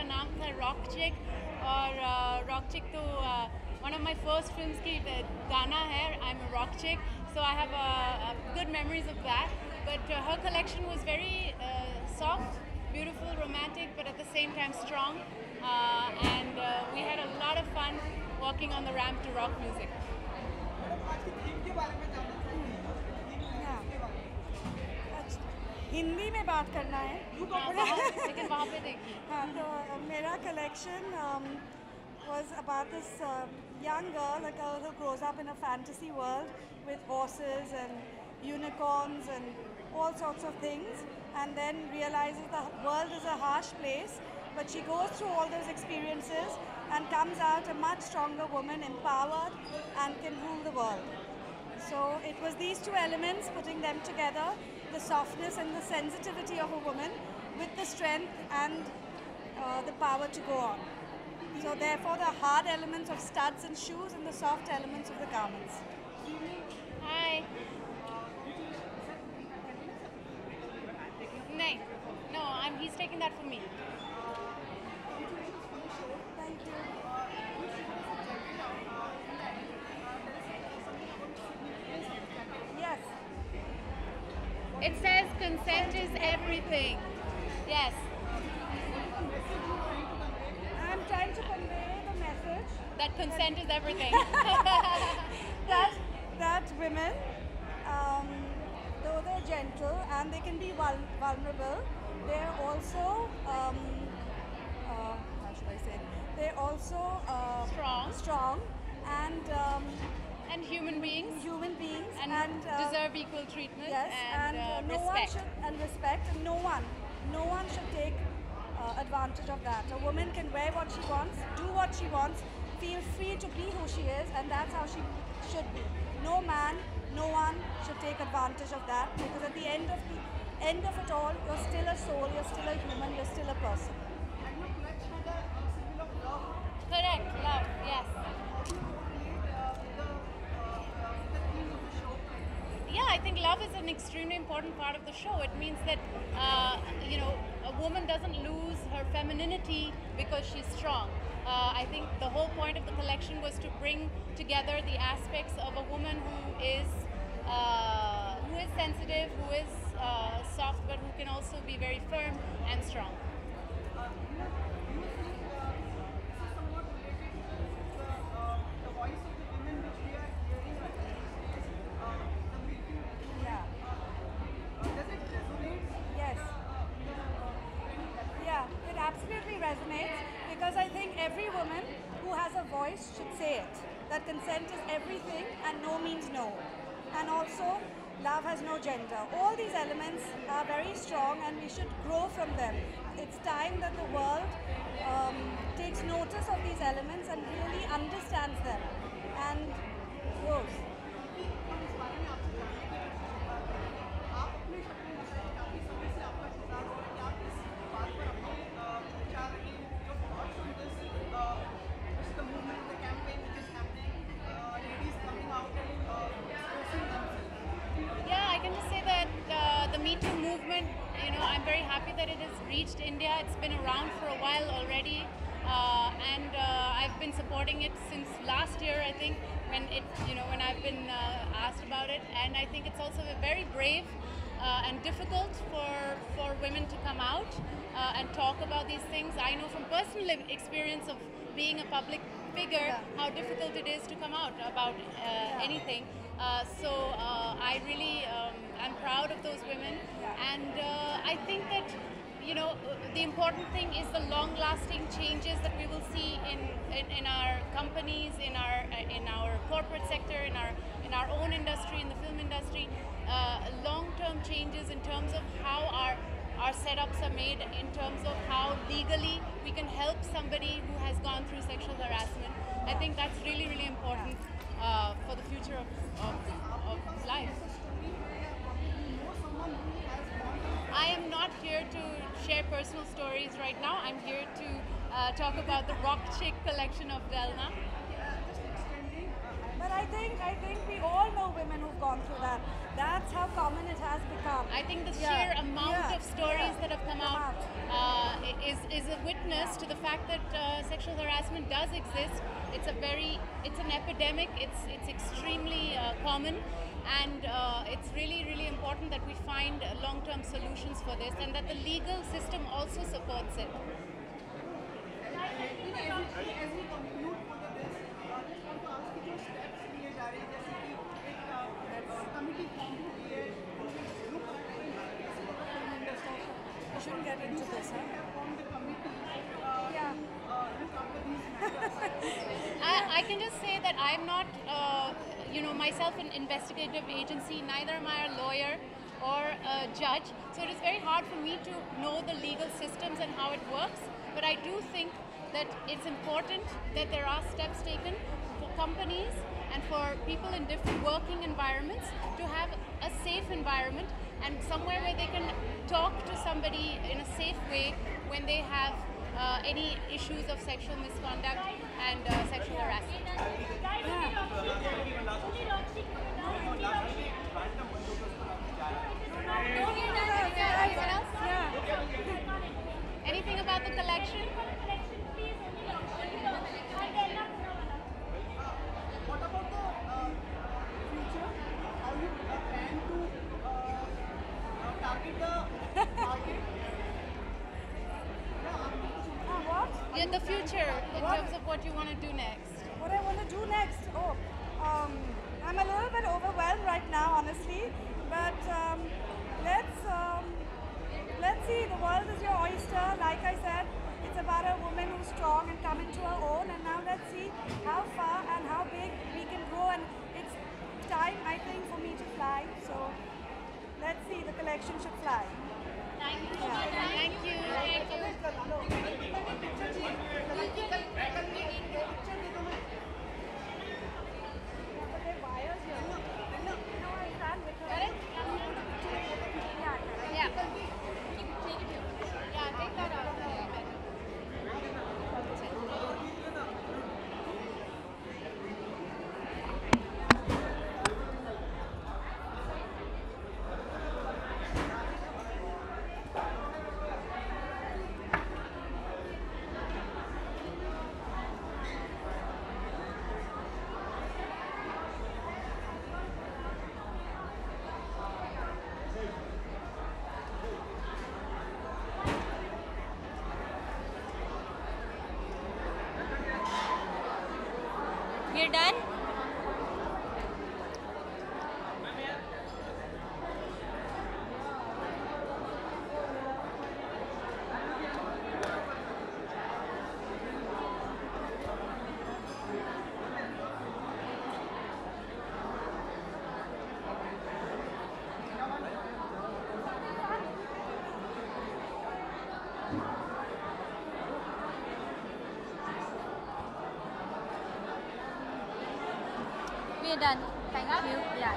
नाम था रॉक चिक और रॉक चिक तो one of my first films की गाना है I'm a rock chick, so I have good memories of that. But her collection was very soft, beautiful, romantic, but at the same time strong, and we had a lot of fun walking on the ramp to rock music. Hindi में बात करना है लेकिन वहाँ पे देखिए. हाँ, तो मेरा collection was about this young girl, a girl who grows up in a fantasy world with horses and unicorns and all sorts of things, and then realizes the world is a harsh place, but she goes through all those experiences and comes out a much stronger woman, empowered, and can rule the world. So it was these two elements, putting them together, the softness and the sensitivity of a woman with the strength and the power to go on. So therefore the hard elements of studs and shoes and the soft elements of the garments. Hi. No, he's taking that for me. Thank you. Yes. It says consent is everything. Yes. I'm trying to convey the message That consent is everything. that women, though they're gentle and they can be vulnerable, they're also, how should I say, they're also strong and human beings. And deserve equal treatment. Yes, and no respect. one should, and respect, and no one should take advantage of that. A woman can wear what she wants, do what she wants, feel free to be who she is, and that's how she should be. No man, no one should take advantage of that, because at the end of it all, you're still a soul, you're still a human, you're still a person. Correct, love, yes. Yeah, I think love is an extremely important part of the show. It means that, a woman doesn't lose her femininity because she's strong. I think the whole point of the collection was to bring together the aspects of a woman who is sensitive, who is soft, but who can also be very firm and strong. Absolutely resonates, because I think every woman who has a voice should say it, that consent is everything and no means no, and also love has no gender. All these elements are very strong and we should grow from them. It's time that the world takes notice of these elements and really understands them and grows. The Me Too movement, I'm very happy that it has reached India. It's been around for a while already, and I've been supporting it since last year, I think, when I've been asked about it. And I think it's also very brave and difficult for women to come out and talk about these things. I know from personal experience of being a public figure how difficult it is to come out about anything. So I really am proud of those women, and I think that the important thing is the long-lasting changes that we will see in our companies, in our corporate sector, in our own industry, in the film industry. Long-term changes in terms of how our setups are made, in terms of how legally we can help somebody who has gone through sexual harassment. I think that's really, really important for the future of life. I am not here to share personal stories right now. I'm here to talk about the Rock Chick collection of Delna. But I think we all know women who've gone through that. That's how common it has become. I think the sheer amount of stories that have come out is a witness to the fact that sexual harassment does exist. It's an epidemic. It's extremely common, and it's really important that we find long-term solutions for this, and that the legal system also supports it. As we conclude for this, I just want to ask you जो steps लिए जा रहे हैं जैसे कि एक committee form हुई है look at film industry. I shouldn't get into this, huh? Form the committee. Yeah. Look after these matters. I can just say that I'm not, myself an investigative agency. Neither am I a lawyer or a judge. So it is very hard for me to know the legal systems and how it works. But I do think that it's important that there are steps taken for companies and for people in different working environments to have a safe environment and somewhere where they can talk to somebody in a safe way when they have any issues of sexual misconduct and sexual harassment. Anyone else? Anything about the collection? What about the future? How you plan to target the market? What? Yeah, the future in terms of what you want to do next. What I want to do next? I'm a little bit overwhelmed right now, honestly. But let's see. The world is your oyster. Like I said, it's about a woman who's strong and come into her own. And now let's see how far and how big we can grow. And it's time, I think, for me to fly. So let's see. The collection should fly. Thank you. Thank you. Take that out. We're done? We're done. Thank you. Yeah.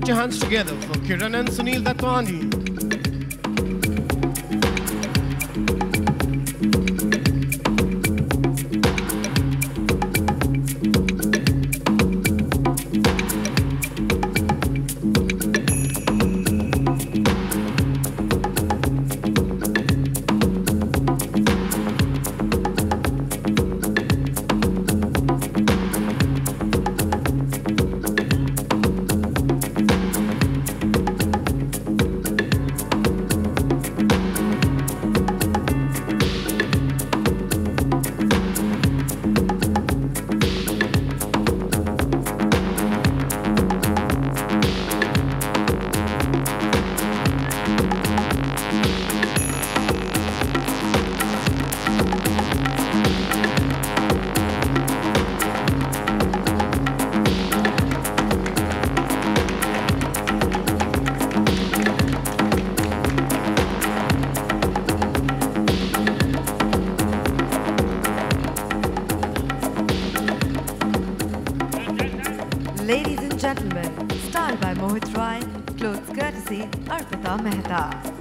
Put your hands together for Kiran and Sunil Datwani. Ladies and gentlemen, styled by Mohit Rai, clothes courtesy Arpita Mehta.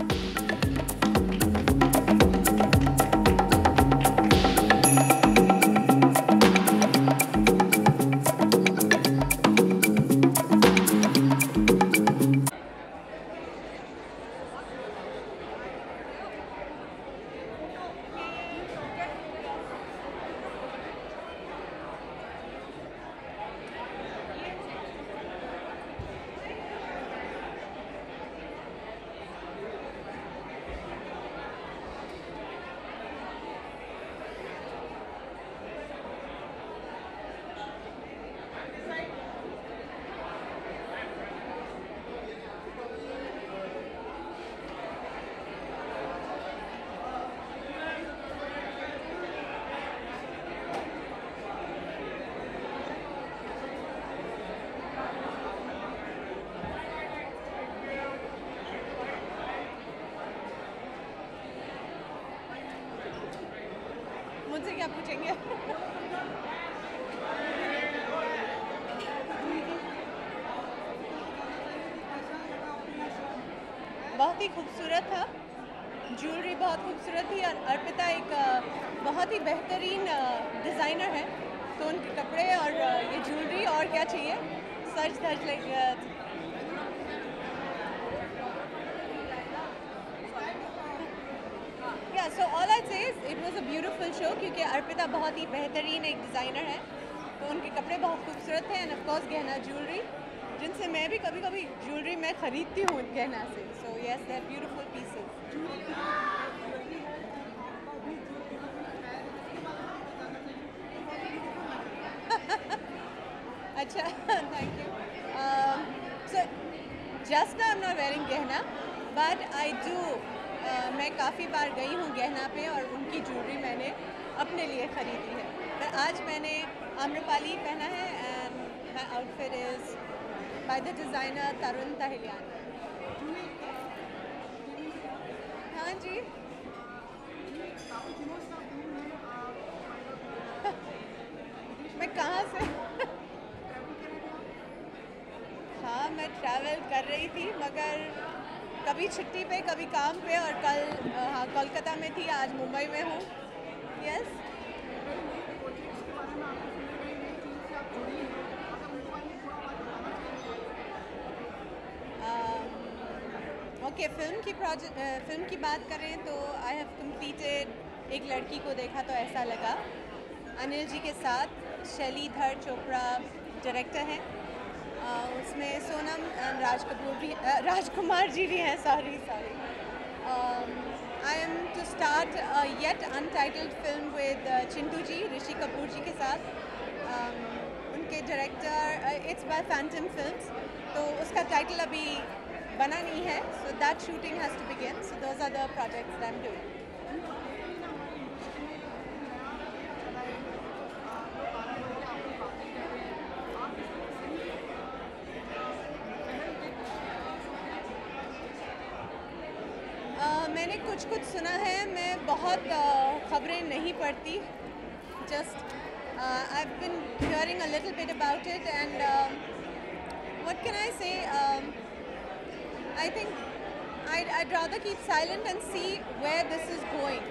मुझसे क्या पूछेंगे? बहुत ही खूबसूरत था, jewellery बहुत खूबसूरत थी और अर्पिता एक बहुत ही बेहतरीन डिज़ाइनर है, तो उनके कपड़े और ये ज्वेलरी और क्या चाहिए, सच धज लाइक सो ऑल आई से it was a beautiful show, क्योंकि अर्पिता बहुत ही बेहतरीन एक डिज़ाइनर है, तो उनके कपड़े बहुत खूबसूरत थे एंड ऑफ कोर्स गहना ज्वेलरी, जिनसे मैं भी कभी कभी ज्वेलरी मैं खरीदती हूँ गहना से, so yes they are beautiful pieces. अच्छा, thank you. So just now I am not wearing गहना, बट आई डू, मैं काफ़ी बार गई हूँ गहना पे और उनकी ज्वेलरी मैंने अपने लिए ख़रीदी है, पर आज मैंने आम्रपाली पहना है and my outfit is by the designer Tarun Tahiliani. हाँ जी। मैं कहाँ से? हाँ, मैं ट्रैवल कर रही थी, मगर कभी छुट्टी पे कभी काम पे, और कल हाँ कोलकाता में थी, आज मुंबई में हूँ। यस। ओके, फिल्म की बात करें तो आई हैव कंप्लीटेड एक लड़की को देखा तो ऐसा लगा, अनिल जी के साथ, शैलीधर चोपड़ा डायरेक्टर हैं, उसमें सोनम एंड राजकुमार जी भी हैं, sorry. I am to start yet untitled film with Chintu ji, Rishi Kapoor ji के साथ, उनके director, it's by Phantom Films, तो उसका टाइटल अभी बना नहीं है, so that shooting has to begin, so those are the projects I am doing. मैंने कुछ सुना है, मैं बहुत खबरें नहीं पढ़ती, just I have been hearing a little bit about it and what can आई से, I think I'd rather keep silent and see where this is going.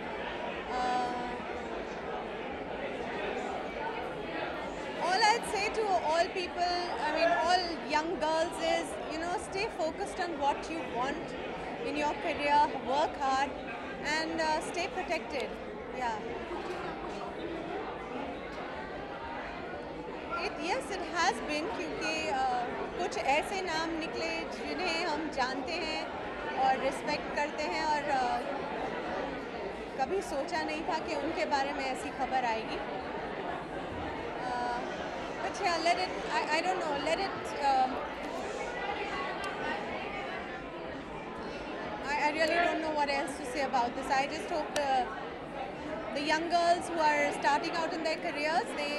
All I'd say to all people, I mean all young girls is, stay focused on what you want in your career, work hard and stay protected. Yeah. Yes, it has been, क्योंकि कुछ ऐसे नाम निकले जिन्हें हम जानते हैं और रिस्पेक्ट करते हैं, और कभी सोचा नहीं था कि उनके बारे में ऐसी खबर आएगी। But yeah, let it, I don't know, let it, I really don't know what else to say about this. I just hope the young girls who are starting out in their careers, they,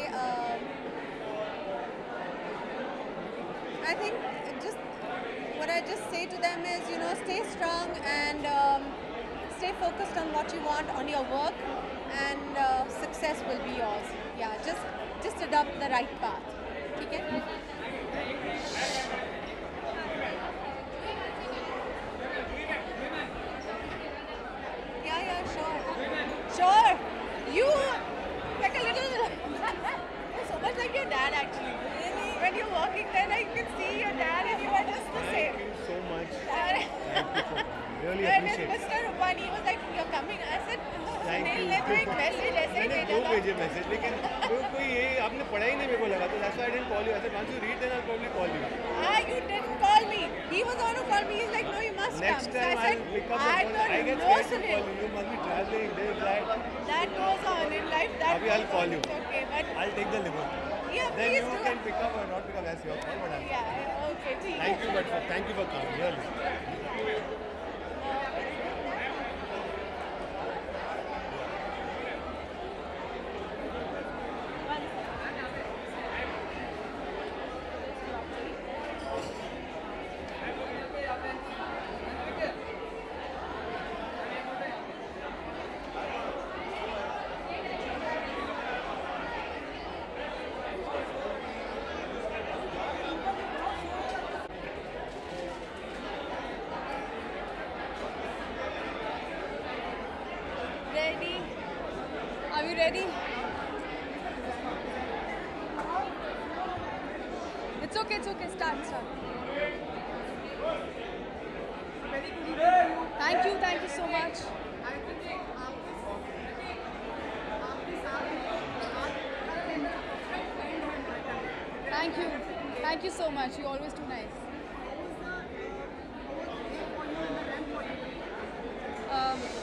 I think what I just say to them is, stay strong and stay focused on what you want on your work, and success will be yours. Yeah, just adopt the right path. ठीक है? Yeah, sure. You like a little, you're so much like your dad actually. Really? When you're walking there, I can see your dad and you are just the same. Thank you so much. Thank you. Really when appreciate it. Mr. Rupani was like, you're coming. I said, Thank Sunil you. ने तो एक message ऐसे ही मैंने भेजा दो था। भेजे message, लेकिन कोई ये आपने पढ़ा ही नहीं मेरे को लगा, तो that's why I didn't call you. I said once you read then I'll probably call you. You didn't call me. He was on to call me. He's like, no, you must Next come. time So I said, I'll pick up the I phone. don't I get know scared to Sunil. call you. You must be traveling this, that. That goes on in life. That Abhi I'll goes call on. you. It's okay, but I'll take the liberty. yeah, Then please you do. can pick up or not pick up as your call, but I'll. Yeah, okay. ठीक है. Thank you for coming. Really. Are we ready? It's okay, it's okay. Start. Thank you so much. Thank you so much. You're always too nice.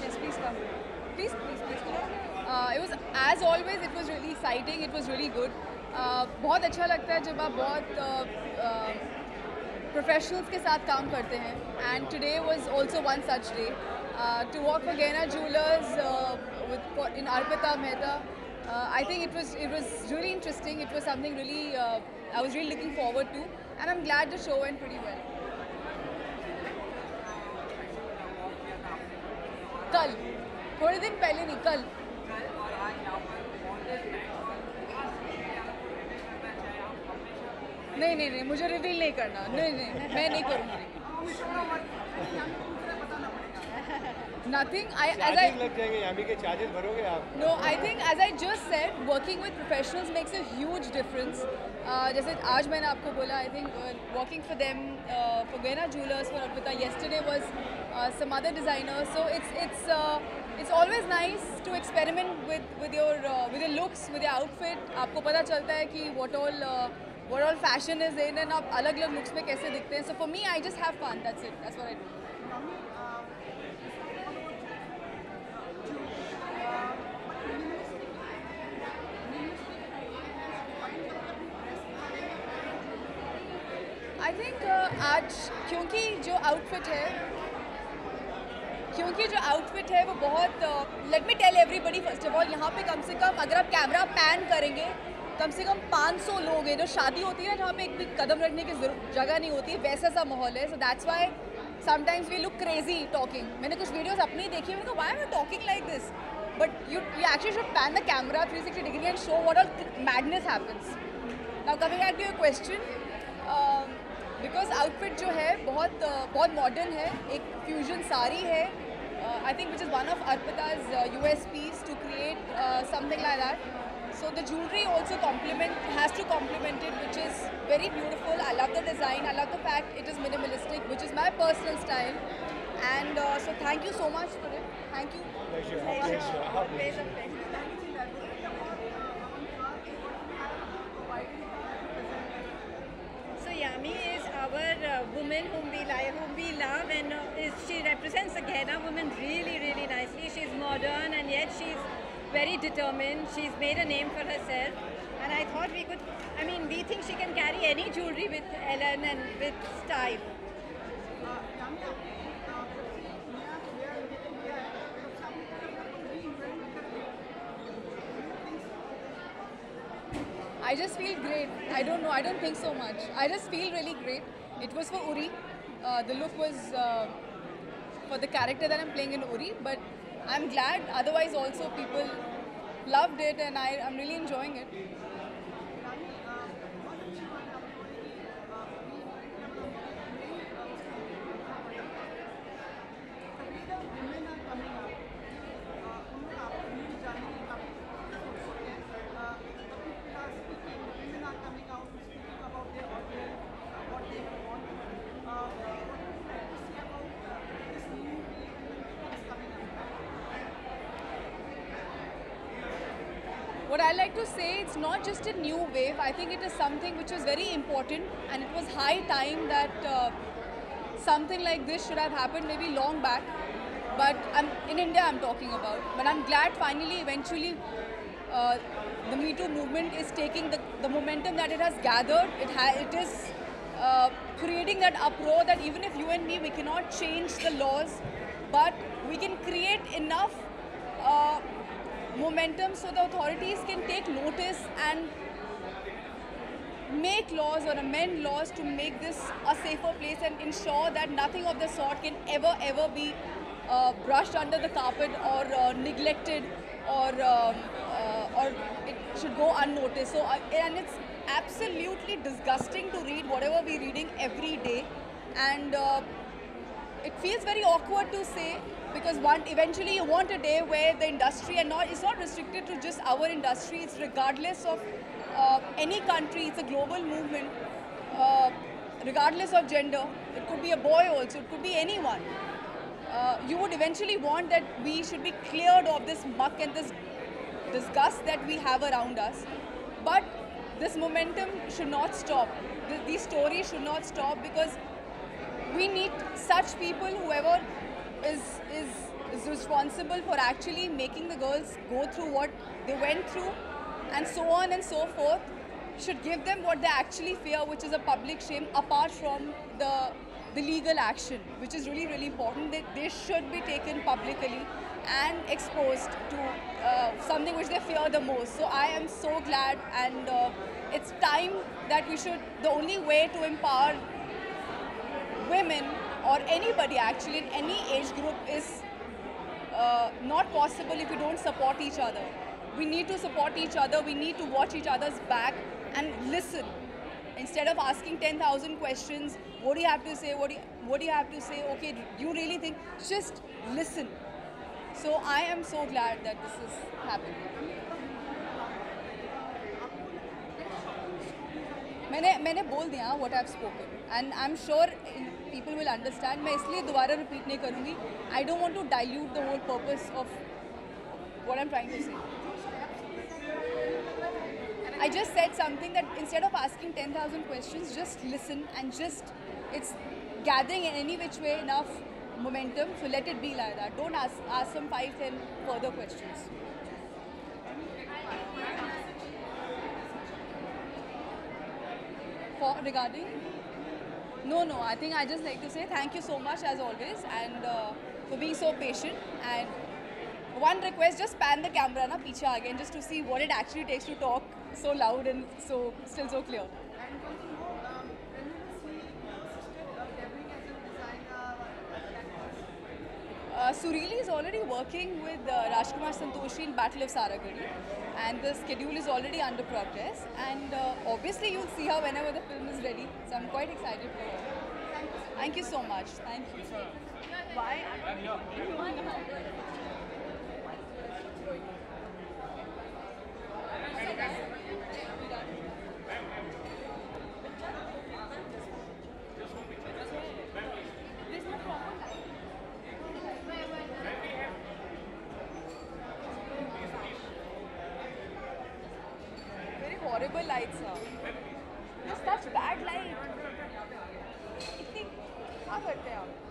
Yes, please come. Please come. It was, as always, it was really exciting. It was really good. बहुत अच्छा लगता है जब आप बहुत professionals के साथ काम करते हैं. And today was also one such day. To work for Gaina Jewelers in Arpita Mehta, I think it was really interesting. It was something really I was really looking forward to, and I'm glad the show went pretty well. कल, थोड़े दिन पहले नहीं, कल. नहीं, मुझे reveal नहीं करना. नहीं, मैं नहीं करूँगी. Nothing. लग जाएंगे यामी के चार्जेस भरोगे आप? No, I think as I just said, working with professionals makes a huge difference. जैसे आज मैंने आपको बोला, I think working for them, for Gaina Jewelers, for Arpita, yesterday was some other designers. So it's always nice to experiment with your looks, with your outfit. आपको पता चलता है कि what all fashion is in, and आप अलग-अलग looks में कैसे दिखते हैं. So for me, I just have fun. That's it. That's what I do. I think आज क्योंकि जो आउटफिट है वो बहुत let me tell everybody first of all, यहाँ पे कम से कम अगर आप कैमरा पैन करेंगे कम से कम 500 लोग हैं. जो शादी होती है ना जहाँ पे एक भी कदम रखने की जगह नहीं होती है, वैसा सा माहौल है. So that's why sometimes we look crazy talking. मैंने कुछ वीडियोस अपनी देखी, मैंने कहा why am I talking like this? But you actually should pan the camera 360 degree and show what all madness happens. Now coming back to your question, because outfit जो है बहुत modern है, एक fusion साड़ी है, I think which is one of Arpita's USPs to create something like that. So the jewelry also has to complement it, which is very beautiful. I love the design. I love the fact it is minimalistic, which is my personal style. And so thank you so much for it. Thank you. Pleasure. So Yami is our woman whom we love, and she represents the Gaina woman really, really nicely. She's modern and yet she's very determined. She's made a name for herself, and I thought we think she can carry any jewelry with Ellen and with style. I just feel great. I don't know. I don't think so much. I just feel really great. It was for Uri. The look was for the character that I'm playing in Uri, but I'm glad. Otherwise, also people loved it, and I'm really enjoying it. What I like to say, it's not just a new wave. I think it is something which is very important, and it was high time that something like this should have happened maybe long back. But in India I'm talking about. But I'm glad finally, eventually, the Me Too movement is taking the momentum that it has gathered. It is creating that uproar that even if you and me, we cannot change the laws, but we can create enough momentum so the authorities can take notice and make laws or amend laws to make this a safer place and ensure that nothing of the sort can ever be brushed under the carpet or neglected or it should go unnoticed. So and it's absolutely disgusting to read whatever we're reading every day, and it feels very awkward to say, because eventually you want a day where the industry, and it's not restricted to just our industry, it's regardless of any country, it's a global movement, regardless of gender. It could be a boy also, it could be anyone. You would eventually want that we should be cleared of this muck and this disgust that we have around us. But this momentum should not stop. These stories should not stop, because we need such people, whoever is responsible for actually making the girls go through what they went through and so on and so forth, should give them what they actually fear, which is a public shame, apart from the legal action, which is really, really important. They should be taken publicly and exposed to something which they fear the most. So I am so glad, and it's time that we should, the only way to empower women or anybody actually in any age group is not possible if we don't support each other. We need to support each other, we need to watch each other's back and listen. Instead of asking 10,000 questions, what do you have to say, what do you have to say, okay, do you really think, just listen. So I am so glad that this is happening. मैंने बोल दिया what I've spoken, and I'm sure people will understand. मैं इसलिए दोबारा repeat नहीं करूँगी. I don't want to dilute the whole purpose of what I'm trying to say. I just said something that instead of asking 10,000 questions, just listen and it's gathering in any which way enough momentum, so let it be like that. Don't ask some 5-10 further questions. Regarding? No, I think I just like to say thank you so much as always, and for being so patient. And one request, just pan the camera na piche again, just to see what it actually takes to talk so loud and still so clear. And one thing more, when you will see your sister debuting as a designer? Surili is already working with Rajkumar Santoshi in Battle of Saragadi, and the schedule is already under progress, and obviously you'll see her whenever the film is ready, so I'm quite excited for her. Thank you so much. Thank you. Bye. Very horrible lights are. There's such bad light. क्या करते हैं आप?